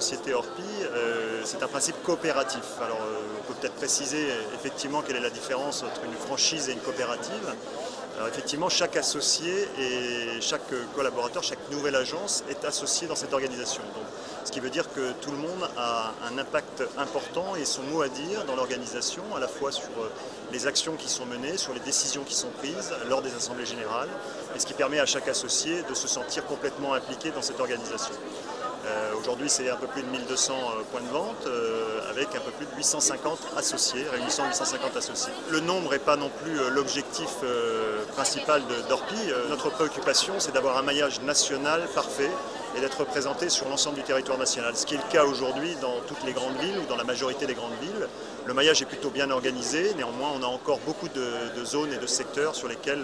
société Orpi, c'est un principe coopératif. Alors on peut peut-être préciser effectivement quelle est la différence entre une franchise et une coopérative. Alors effectivement, chaque associé et chaque collaborateur, chaque nouvelle agence est associé dans cette organisation. Donc, ce qui veut dire que tout le monde a un impact important et son mot à dire dans l'organisation, à la fois sur les actions qui sont menées, sur les décisions qui sont prises lors des assemblées générales, et ce qui permet à chaque associé de se sentir complètement impliqué dans cette organisation. Aujourd'hui, c'est un peu plus de 1200 points de vente, avec un peu plus de 850 associés, réunissant 850 associés. Le nombre n'est pas non plus l'objectif principal d'Orpi. Notre préoccupation, c'est d'avoir un maillage national parfait et d'être représenté sur l'ensemble du territoire national. Ce qui est le cas aujourd'hui dans toutes les grandes villes ou dans la majorité des grandes villes. Le maillage est plutôt bien organisé, néanmoins on a encore beaucoup de zones et de secteurs sur lesquels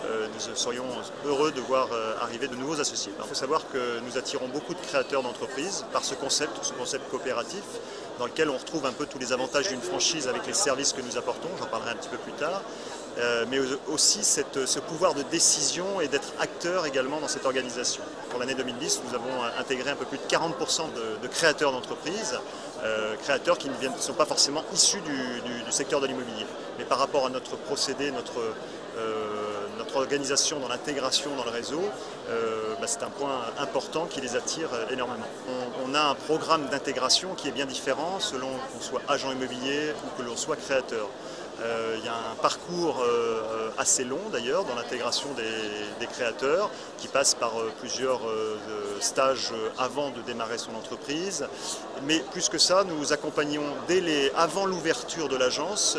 nous serions heureux de voir arriver de nouveaux associés. Il faut savoir que nous attirons beaucoup de créateurs d'entreprises par ce concept coopératif, dans lequel on retrouve un peu tous les avantages d'une franchise avec les services que nous apportons, j'en parlerai un petit peu plus tard, mais aussi ce pouvoir de décision et d'être acteur également dans cette organisation. Pour l'année 2010, nous avons intégré un peu plus de 40% de créateurs d'entreprises, créateurs qui ne sont pas forcément issus du secteur de l'immobilier. Mais par rapport à notre procédé, notre organisation dans l'intégration dans le réseau, c'est un point important qui les attire énormément. On a un programme d'intégration qui est bien différent selon qu'on soit agent immobilier ou que l'on soit créateur. Il y a un parcours assez long d'ailleurs dans l'intégration des créateurs qui passe par plusieurs stages avant de démarrer son entreprise. Mais plus que ça, nous accompagnons avant l'ouverture de l'agence,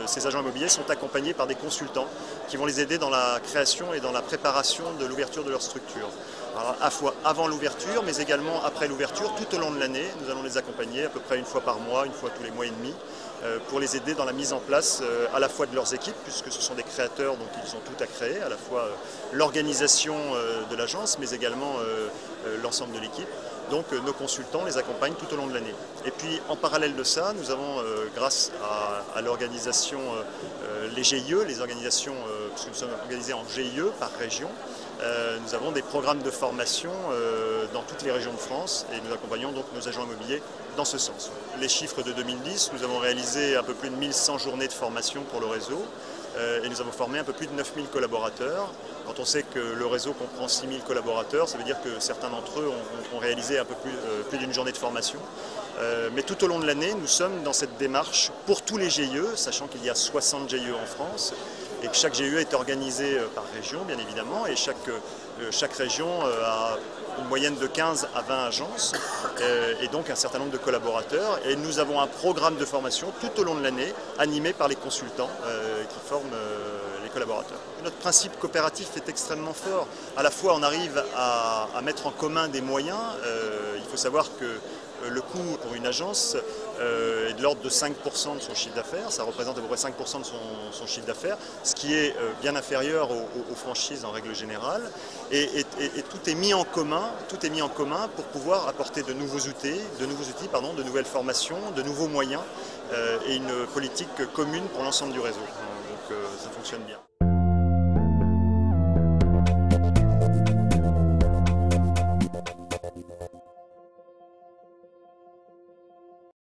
ces agents immobiliers sont accompagnés par des consultants qui vont les aider dans la création et dans la préparation de l'ouverture de leur structure. Alors, à la fois avant l'ouverture, mais également après l'ouverture, tout au long de l'année, nous allons les accompagner à peu près une fois par mois, une fois tous les mois et demi, pour les aider dans la mise en place à la fois de leurs équipes, puisque ce sont des créateurs, donc ils ont tout à créer, à la fois l'organisation de l'agence, mais également l'ensemble de l'équipe. Donc nos consultants les accompagnent tout au long de l'année. Et puis en parallèle de ça, nous avons, grâce à l'organisation, les GIE, les organisations, parce que nous sommes organisés en GIE par région, nous avons des programmes de formation dans toutes les régions de France et nous accompagnons donc nos agents immobiliers dans ce sens. Les chiffres de 2010, nous avons réalisé un peu plus de 1100 journées de formation pour le réseau et nous avons formé un peu plus de 9000 collaborateurs. Quand on sait que le réseau comprend 6000 collaborateurs, ça veut dire que certains d'entre eux ont réalisé un peu plus d'une journée de formation. Mais tout au long de l'année, nous sommes dans cette démarche pour tous les GIE, sachant qu'il y a 60 GIE en France, et que chaque GIE est organisé par région, bien évidemment, et chaque région a une moyenne de 15 à 20 agences, et donc un certain nombre de collaborateurs. Et nous avons un programme de formation tout au long de l'année, animé par les consultants qui forment les collaborateurs. Notre principe coopératif est extrêmement fort. À la fois, on arrive à mettre en commun des moyens. Il faut savoir que le coût pour une agence est de l'ordre de 5% de son chiffre d'affaires, ça représente à peu près 5% de son chiffre d'affaires, ce qui est bien inférieur aux franchises en règle générale. Et tout est mis en commun pour pouvoir apporter de nouveaux outils, de nouvelles formations, de nouveaux moyens et une politique commune pour l'ensemble du réseau. Donc ça fonctionne bien.